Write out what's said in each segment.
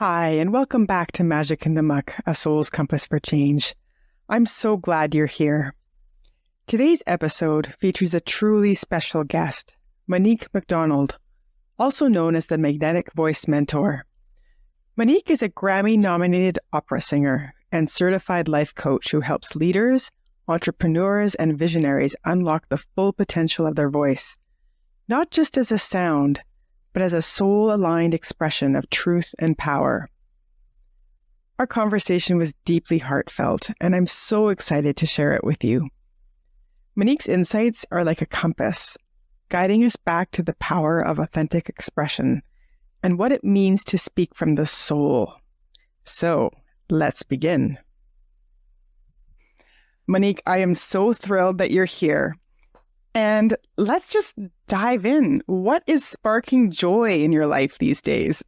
Hi, and welcome back to Magic in the Muck, a soul's compass for change. I'm so glad you're here. Today's episode features a truly special guest, Monique McDonald, also known as the Magnetic Voice Mentor. Monique is a Grammy-nominated opera singer and certified life coach who helps leaders, entrepreneurs, and visionaries unlock the full potential of their voice, not just as a sound, but as a soul-aligned expression of truth and power. Our conversation was deeply heartfelt, and I'm so excited to share it with you. Monique's insights are like a compass, guiding us back to the power of authentic expression and what it means to speak from the soul. So, let's begin. Monique, I am so thrilled that you're here. And let's just dive in. What is sparking joy in your life these days?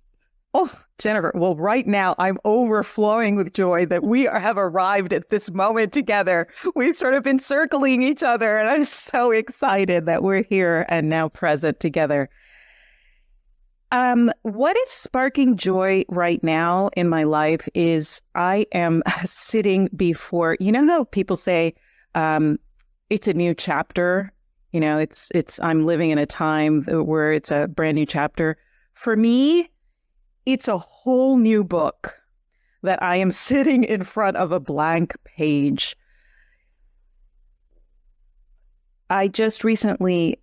Oh, Jennifer, well, right now I'm overflowing with joy that we have arrived at this moment together. We've sort of been circling each other, and I'm so excited that we're here and now present together. What is sparking joy right now in my life is I am sitting before, how people say it's a new chapter. I'm living in a time where it's a brand new chapter. For me, it's a whole new book that I am sitting in front of a blank page. I just recently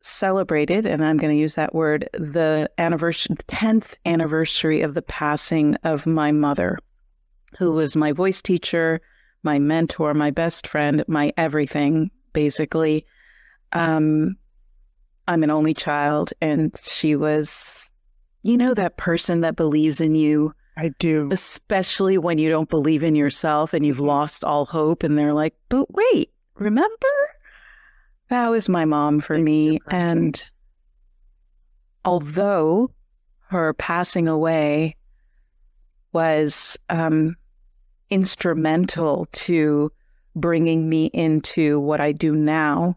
celebrated, and I'm going to use that word, the 10th anniversary of the passing of my mother, who was my voice teacher, my mentor, my best friend, my everything, basically. I'm an only child, and she was, that person that believes in you. I do. Especially when you don't believe in yourself and you've lost all hope, and they're like, but wait, remember? That was my mom for me. And although her passing away was instrumental to bringing me into what I do now,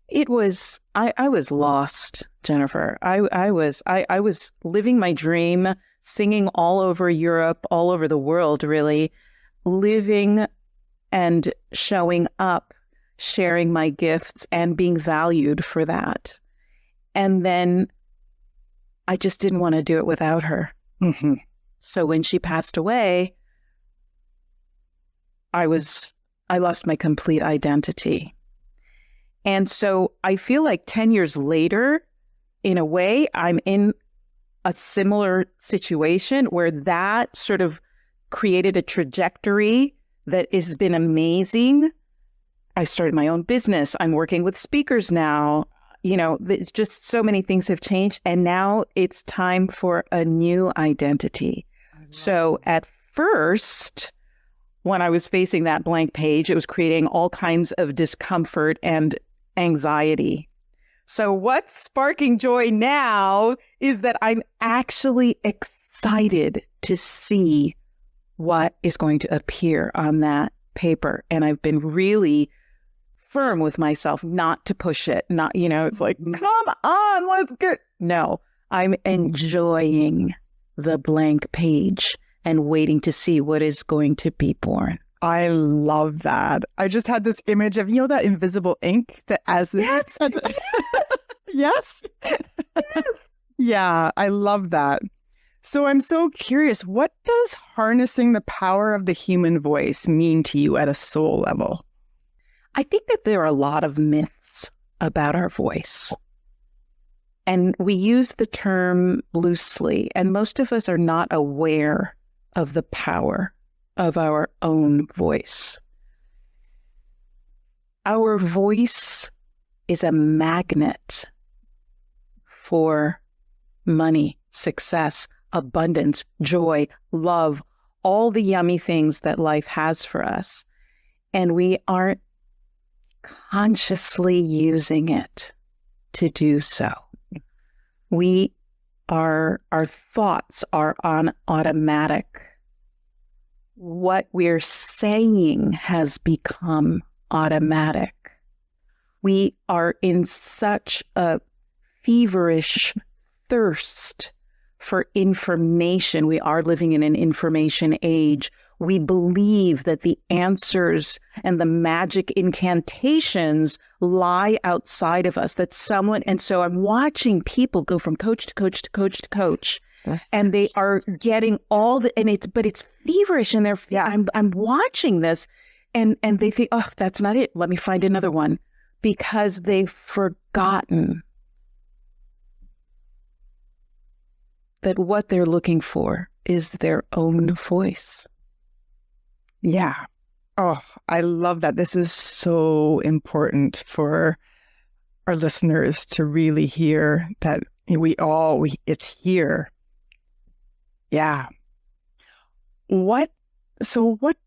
I was lost, Jennifer. I was living my dream, singing all over Europe, all over the world, really, living and showing up, sharing my gifts and being valued for that. And then I just didn't want to do it without her. Mm-hmm. So when she passed away, I lost my complete identity. And so I feel like 10 years later, in a way, I'm in a similar situation where that sort of created a trajectory that has been amazing. I started my own business. I'm working with speakers now. It's just so many things have changed. And now it's time for a new identity. So at first, when I was facing that blank page, it was creating all kinds of discomfort and anxiety. So what's sparking joy now is that I'm actually excited to see what is going to appear on that paper. And I've been really firm with myself not to push it. Not, it's like, come on, let's get. No, I'm enjoying the blank page and waiting to see what is going to be born. I love that. I just had this image of, that invisible ink that as the... Yes. Yes. Yes. Yeah, I love that. So I'm so curious, what does harnessing the power of the human voice mean to you at a soul level? I think that there are a lot of myths about our voice. And we use the term loosely, and most of us are not aware of the power of our own voice. Our voice is a magnet for money, success, abundance, joy, love, all the yummy things that life has for us. And we aren't consciously using it to do so. Our thoughts are on automatic. What we're saying has become automatic. We are in such a feverish thirst for information. We are living in an information age. We believe that the answers and the magic incantations lie outside of us, that someone, and so I'm watching people go from coach to coach to coach to coach, and they are getting all the, and it's feverish, and I'm watching this, and they think, oh, that's not it. Let me find another one, because they've forgotten that what they're looking for is their own voice. Yeah. Oh, I love that. This is so important for our listeners to really hear that it's here. Yeah. What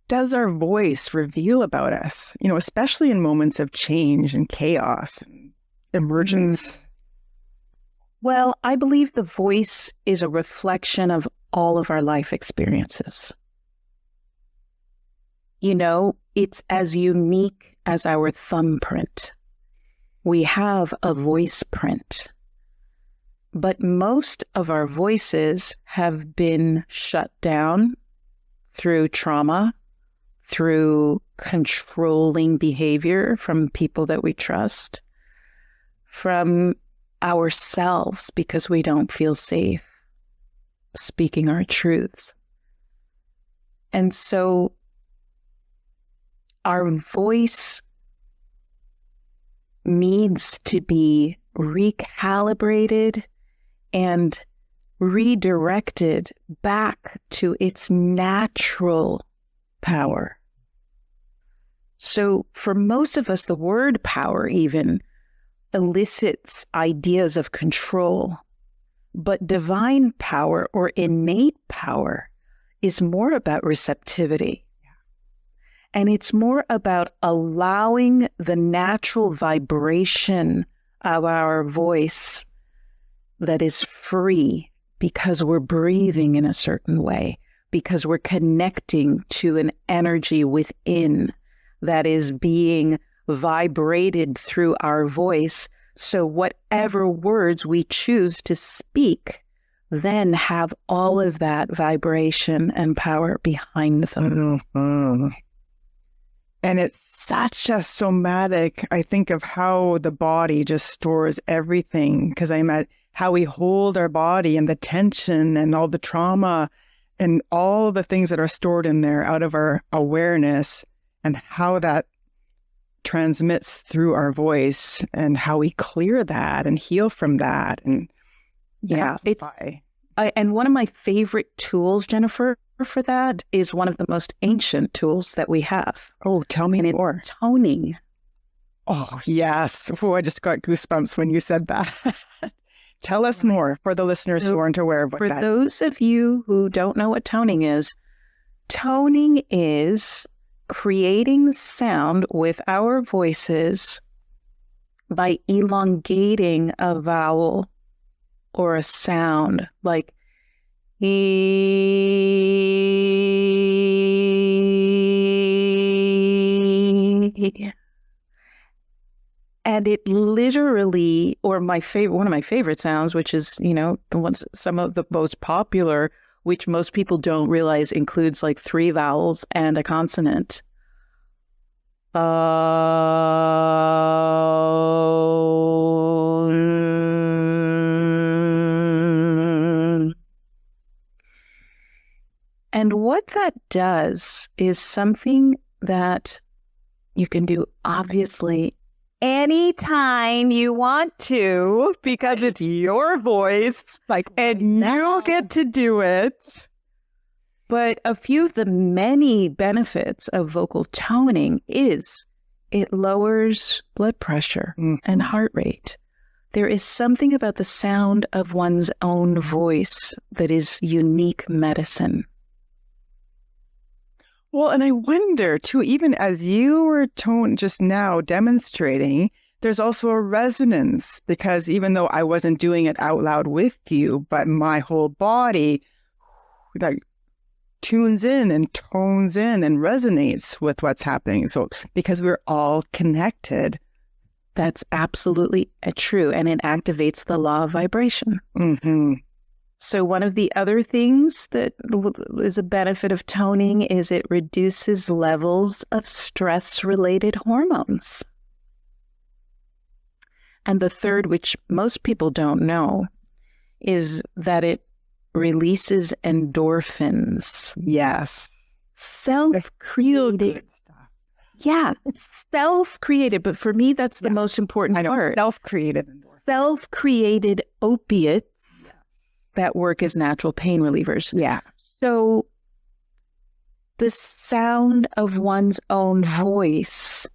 does our voice reveal about us? Especially in moments of change and chaos and emergence. Well, I believe the voice is a reflection of all of our life experiences. It's as unique as our thumbprint. We have a voice print, but most of our voices have been shut down through trauma, through controlling behavior from people that we trust, from ourselves because we don't feel safe speaking our truths. And so our voice needs to be recalibrated and redirected back to its natural power. So for most of us, the word power even elicits ideas of control, but divine power or innate power is more about receptivity. And it's more about allowing the natural vibration of our voice that is free because we're breathing in a certain way, because we're connecting to an energy within that is being vibrated through our voice. So whatever words we choose to speak then have all of that vibration and power behind them. Mm-hmm. And it's such a somatic, I think of how the body just stores everything, because I'm at how we hold our body and the tension and all the trauma and all the things that are stored in there out of our awareness, and how that transmits through our voice and how we clear that and heal from that. And and one of my favorite tools, Jennifer, for that is one of the most ancient tools that we have. Oh, tell me more. It's toning. Oh, yes. Oh, I just got goosebumps when you said that. Tell us more for the listeners who aren't aware of what that is. For those of you who don't know what toning is creating sound with our voices by elongating a vowel or a sound, like and it literally, or one of my favorite sounds, which is, some of the most popular, which most people don't realize includes like 3 vowels and a consonant. And what that does is something that you can do, obviously, anytime you want to, because it's your voice, and you get to do it. But a few of the many benefits of vocal toning is it lowers blood pressure and heart rate. There is something about the sound of one's own voice that is unique medicine. Well, and I wonder, too, even as you were just now demonstrating, there's also a resonance, because even though I wasn't doing it out loud with you, but my whole body tunes in and tones in and resonates with what's happening. So because we're all connected. That's absolutely true. And it activates the law of vibration. Mm-hmm. So one of the other things that is a benefit of toning is it reduces levels of stress-related hormones. And the third, which most people don't know, is that it releases endorphins. Yes. Self-created stuff. Yeah, self-created. But for me, that's the most important part. Self-created. Self-created opiates that work as natural pain relievers. Yeah. So the sound of one's own voice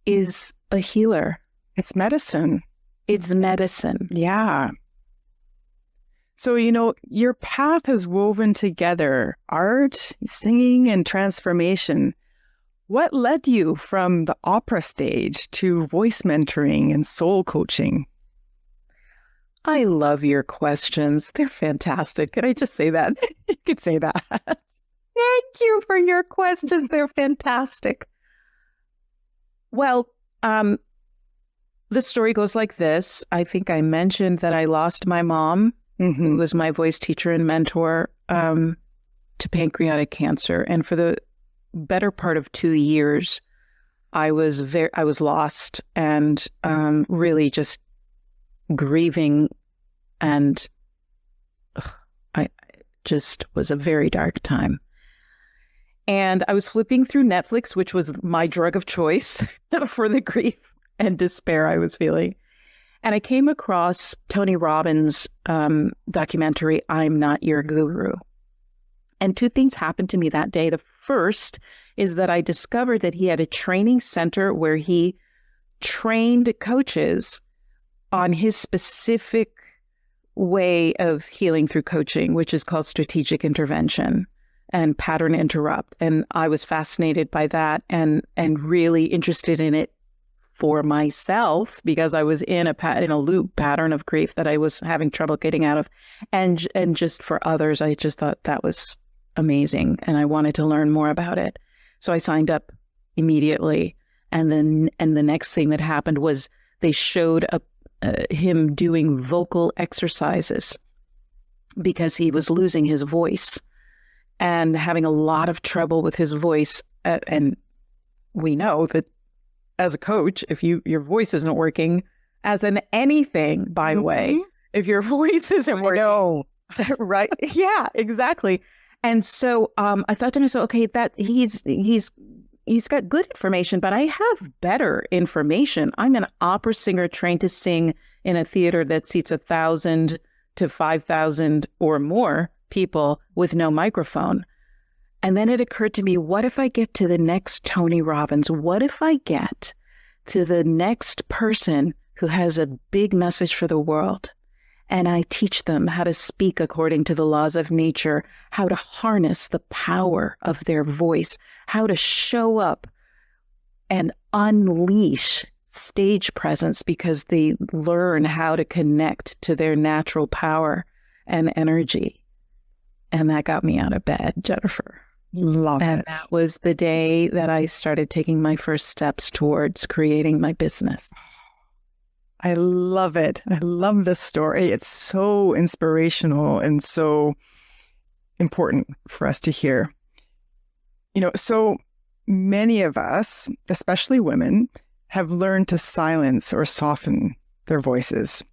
is a healer. It's medicine. It's medicine. Yeah. So, your path has woven together art, singing, and transformation. What led you from the opera stage to voice mentoring and soul coaching? I love your questions. They're fantastic. Can I just say that? You could say that. Thank you for your questions. They're fantastic. Well, the story goes like this. I think I mentioned that I lost my mom, who was my voice teacher and mentor, to pancreatic cancer. And for the better part of 2 years, I was lost and really just grieving, and I just was a very dark time. And I was flipping through Netflix, which was my drug of choice for the grief and despair I was feeling. And I came across Tony Robbins' documentary, I'm Not Your Guru. And 2 things happened to me that day. The first is that I discovered that he had a training center where he trained coaches on his specific way of healing through coaching, which is called strategic intervention and pattern interrupt. And I was fascinated by that and really interested in it for myself, because I was in a loop pattern of grief that I was having trouble getting out of. And just for others, I just thought that was amazing. And I wanted to learn more about it. So I signed up immediately. And the next thing that happened was they showed him doing vocal exercises because he was losing his voice and having a lot of trouble with his voice. And we know that as a coach, if your voice isn't working, as in anything, by the way, if your voice isn't working, right? Yeah, exactly. And so I thought to myself, okay, that he's got good information, but I have better information. I'm an opera singer trained to sing in a theater that seats 1,000 to 5,000 or more people with no microphone. And then it occurred to me, what if I get to the next Tony Robbins? What if I get to the next person who has a big message for the world, and I teach them how to speak according to the laws of nature, how to harness the power of their voice, how to show up and unleash stage presence because they learn how to connect to their natural power and energy. And that got me out of bed, Jennifer. Love it. And that was the day that I started taking my first steps towards creating my business. I love it. I love this story. It's so inspirational and so important for us to hear. So many of us, especially women, have learned to silence or soften their voices.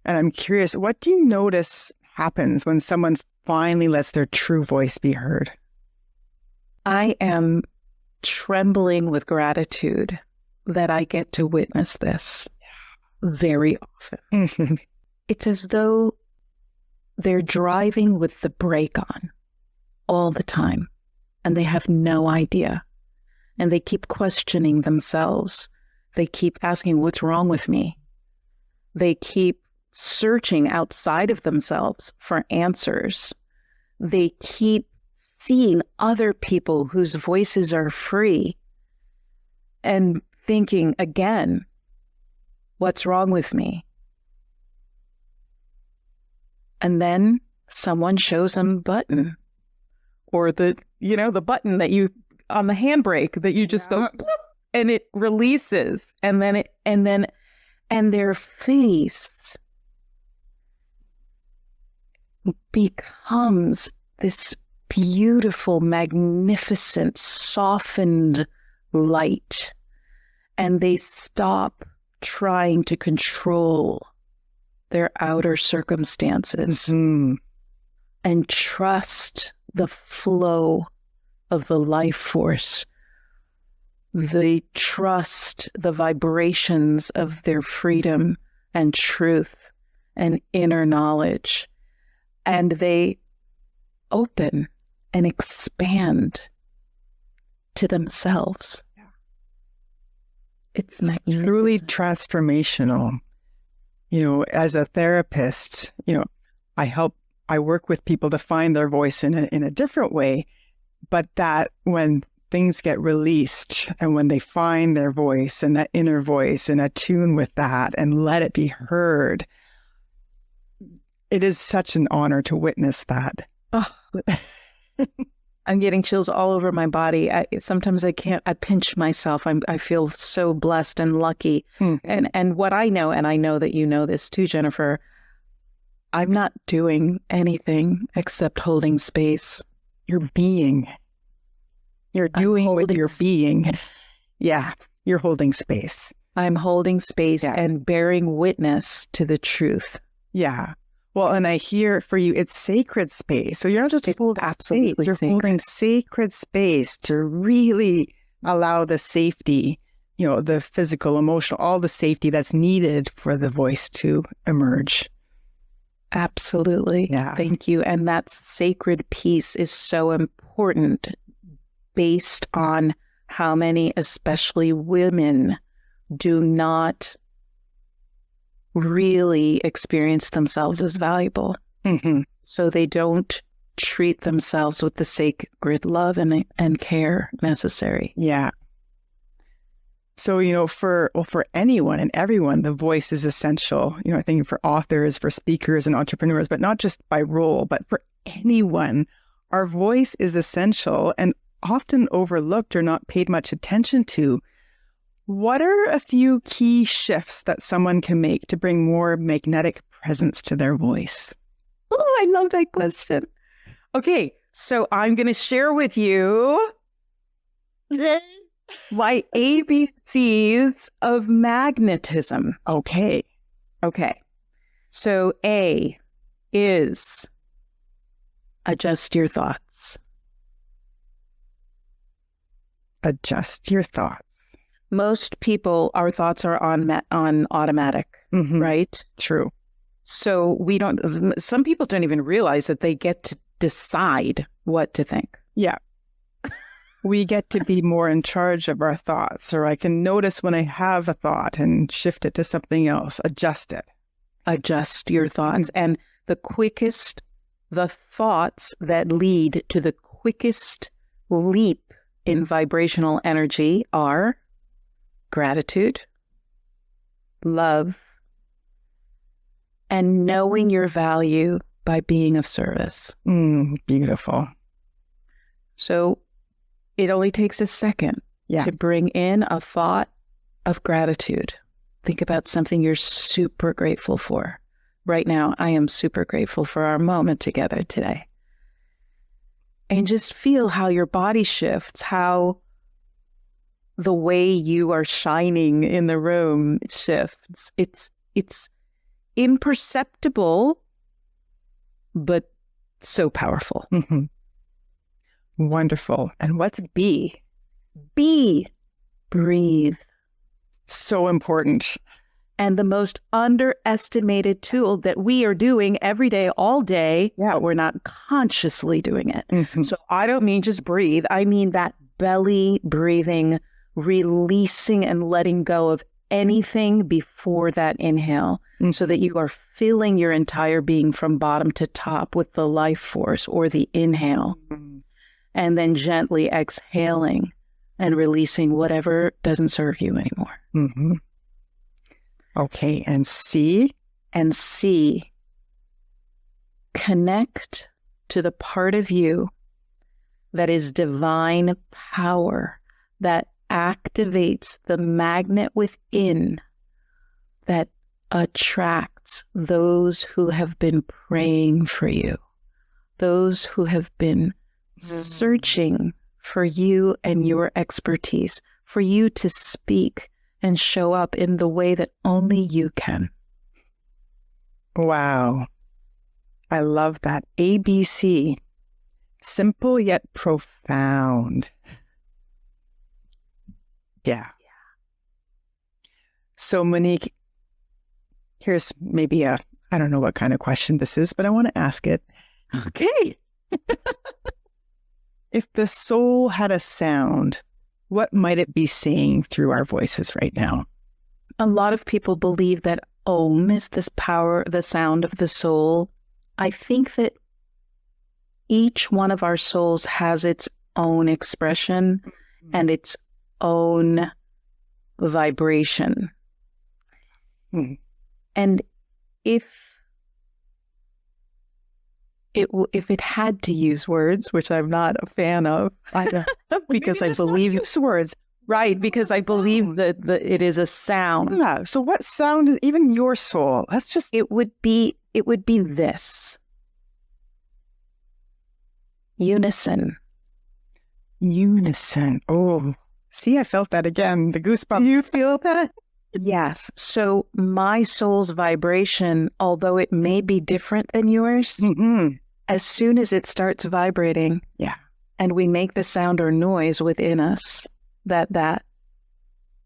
And I'm curious, what do you notice happens when someone finally lets their true voice be heard? I am trembling with gratitude that I get to witness this very often. It's as though they're driving with the brake on all the time, and they have no idea. And they keep questioning themselves. They keep asking, what's wrong with me? They keep searching outside of themselves for answers. They keep seeing other people whose voices are free and thinking again, what's wrong with me? And then someone shows them a button, or the button that you on the handbrake that you just go bloop, and it releases, and their face becomes this beautiful, magnificent, softened light. And they stop trying to control their outer circumstances and trust the flow of the life force. They trust the vibrations of their freedom and truth and inner knowledge. And they open and expand to themselves. Yeah. It's magnificent. Truly transformational. As a therapist, I work with people to find their voice in a different way, but that when things get released and when they find their voice and that inner voice and attune with that and let it be heard, it is such an honor to witness that. Oh, I'm getting chills all over my body. Sometimes I can't, I pinch myself. I feel so blessed and lucky. And what I know, and I know that you know this too, Jennifer, I'm not doing anything except holding space. You're being. You're doing with your being. Yeah, you're holding space. I'm holding space and bearing witness to the truth. Yeah. Well, and I hear for you, it's sacred space. So you're not just holding space. You're holding sacred space to really allow the safety, the physical, emotional, all the safety that's needed for the voice to emerge. Absolutely. Yeah. Thank you. And that sacred piece is so important based on how many, especially women, do not really experience themselves as valuable. So they don't treat themselves with the sacred love and care necessary. Yeah. So, for anyone and everyone, the voice is essential. I think for authors, for speakers and entrepreneurs, but not just by role, but for anyone, our voice is essential and often overlooked or not paid much attention to. What are a few key shifts that someone can make to bring more magnetic presence to their voice? Oh, I love that question. Okay, so I'm going to share with you my ABCs of magnetism. Okay. So A is adjust your thoughts. Adjust your thoughts. Most people, our thoughts are on automatic, right? True. So some people don't even realize that they get to decide what to think. Yeah. We get to be more in charge of our thoughts, or I can notice when I have a thought and shift it to something else, adjust it. Adjust your thoughts. And the thoughts that lead to the quickest leap in vibrational energy are gratitude, love, and knowing your value by being of service. Beautiful. So it only takes a second to bring in a thought of gratitude. Think about something you're super grateful for. Right now, I am super grateful for our moment together today. And just feel how your body shifts, how the way you are shining in the room shifts. It's imperceptible, but so powerful. Wonderful. And what's B? B, breathe. So important. And the most underestimated tool that we are doing every day, all day, but we're not consciously doing it. So I don't mean just breathe. I mean that belly breathing, releasing and letting go of anything before that inhale, so that you are filling your entire being from bottom to top with the life force or the inhale, and then gently exhaling and releasing whatever doesn't serve you anymore. Okay, and C? And C, connect to the part of you that is divine power, that activates the magnet within that attracts it's those who have been praying for you, those who have been searching for you and your expertise, for you to speak and show up in the way that only you can. Wow. I love that. ABC. Simple yet profound. Yeah. So, Monique, here's maybe I don't know what kind of question this is, but I want to ask it. Okay. If the soul had a sound, what might it be saying through our voices right now? A lot of people believe that Om is this power, the sound of the soul. I think that each one of our souls has its own expression and its own vibration. And if it had to use words, which I'm not a fan of, because I believe use words, right? Because I believe that it is a sound. Yeah. So, what sound is even your soul? Let's just. It would be this unison. Unison. Oh, see, I felt that again. The goosebumps. You feel that? Yes. So my soul's vibration, although it may be different than yours, as soon as it starts vibrating, and we make the sound or noise within us that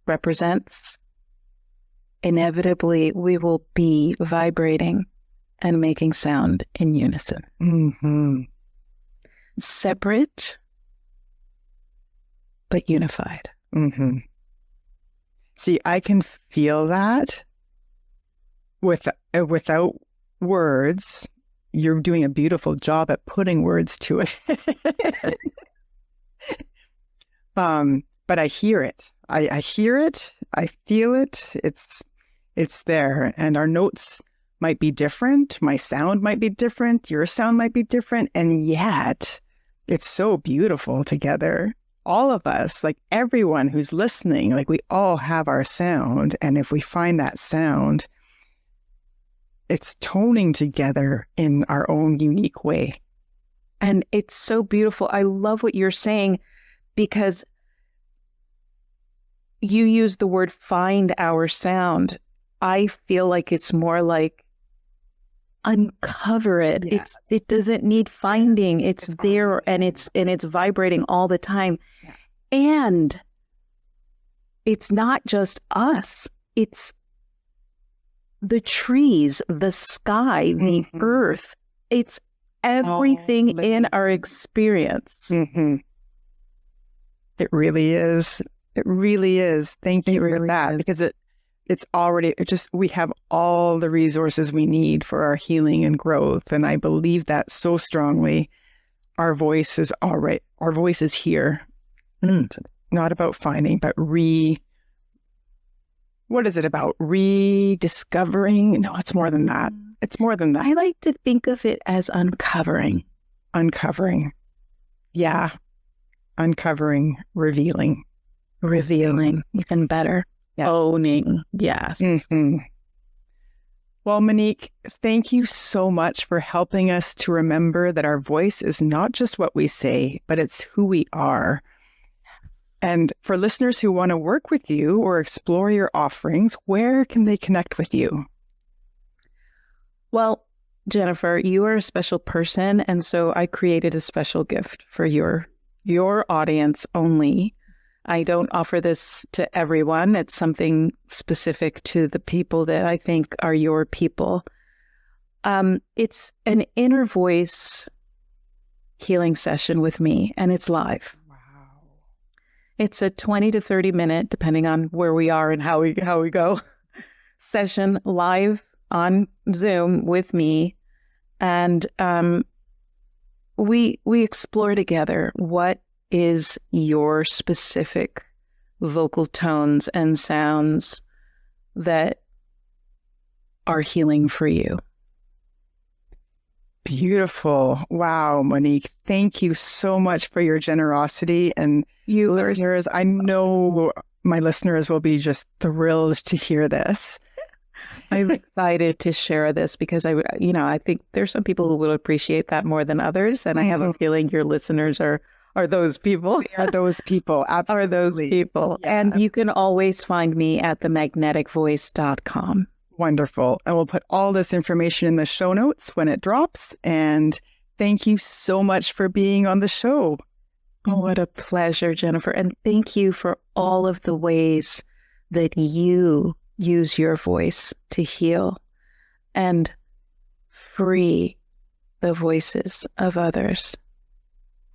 represents, inevitably we will be vibrating and making sound in unison. Separate, but unified. See, I can feel that without words. You're doing a beautiful job at putting words to it. But I hear it. I hear it. I feel it. It's there. And our notes might be different. My sound might be different. Your sound might be different. And yet, it's so beautiful together. All of us, like everyone who's listening, like we all have our sound. And if we find that sound, it's toning together in our own unique way. And it's so beautiful. I love what you're saying, because you use the word find our sound. I feel like it's more like uncover it. Yes. It doesn't need finding. It's there and it's vibrating all the time. Yeah. And it's not just us. It's the trees, the sky, the earth. It's everything in our experience. It really is. It really is. Thank you for that, because it's already, we have all the resources we need for our healing and growth. And I believe that so strongly. Our voice is all right. Our voice is here. Not about finding, but what is it about? Rediscovering? No, it's more than that. It's more than that. I like to think of it as uncovering. Uncovering. Yeah. Uncovering, revealing. Revealing, even better. Yes. Owning. Yes. Well, Monique, thank you so much for helping us to remember that our voice is not just what we say, but it's who we are. Yes. And for listeners who want to work with you or explore your offerings, where can they connect with you? Well, Jennifer, you are a special person, and so I created a special gift for your audience only. I don't offer this to everyone. It's something specific to the people that I think are your people. It's an inner voice healing session with me, and it's live. Wow. It's a 20 to 30 minute, depending on where we are and how we go, session live on Zoom with me. And we explore together what is your specific vocal tones and sounds that are healing for you. Beautiful. Wow, Monique. Thank you so much for your generosity. And you listeners, I know my listeners will be just thrilled to hear this. I'm excited to share this because I think there's some people who will appreciate that more than others. And I have a feeling your listeners are those people. They are those people. Absolutely. Are those people. Yeah. And you can always find me at themagneticvoice.com. Wonderful. And we'll put all this information in the show notes when it drops. And thank you so much for being on the show. Oh, what a pleasure, Jennifer. And thank you for all of the ways that you use your voice to heal and free the voices of others,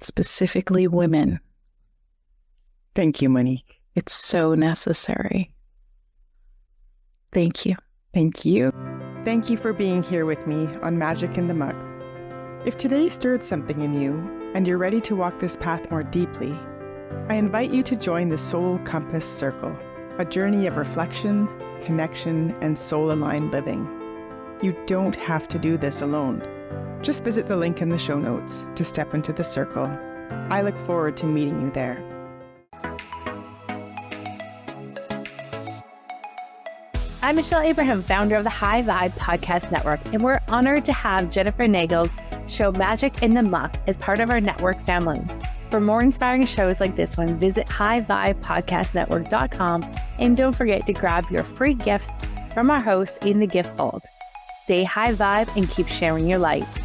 specifically women. Thank you, Monique. It's so necessary. Thank you. Thank you. Thank you for being here with me on Magic in the Muck. If today stirred something in you and you're ready to walk this path more deeply, I invite you to join the Soul Compass Circle, a journey of reflection, connection, and soul-aligned living. You don't have to do this alone. Just visit the link in the show notes to step into the circle. I look forward to meeting you there. I'm Michelle Abraham, founder of the High Vibe Podcast Network, and we're honored to have Jennifer Nagel's show Magic in the Muck as part of our network family. For more inspiring shows like this one, visit highvibepodcastnetwork.com, and don't forget to grab your free gifts from our hosts in the gift fold. Stay high vibe and keep sharing your light.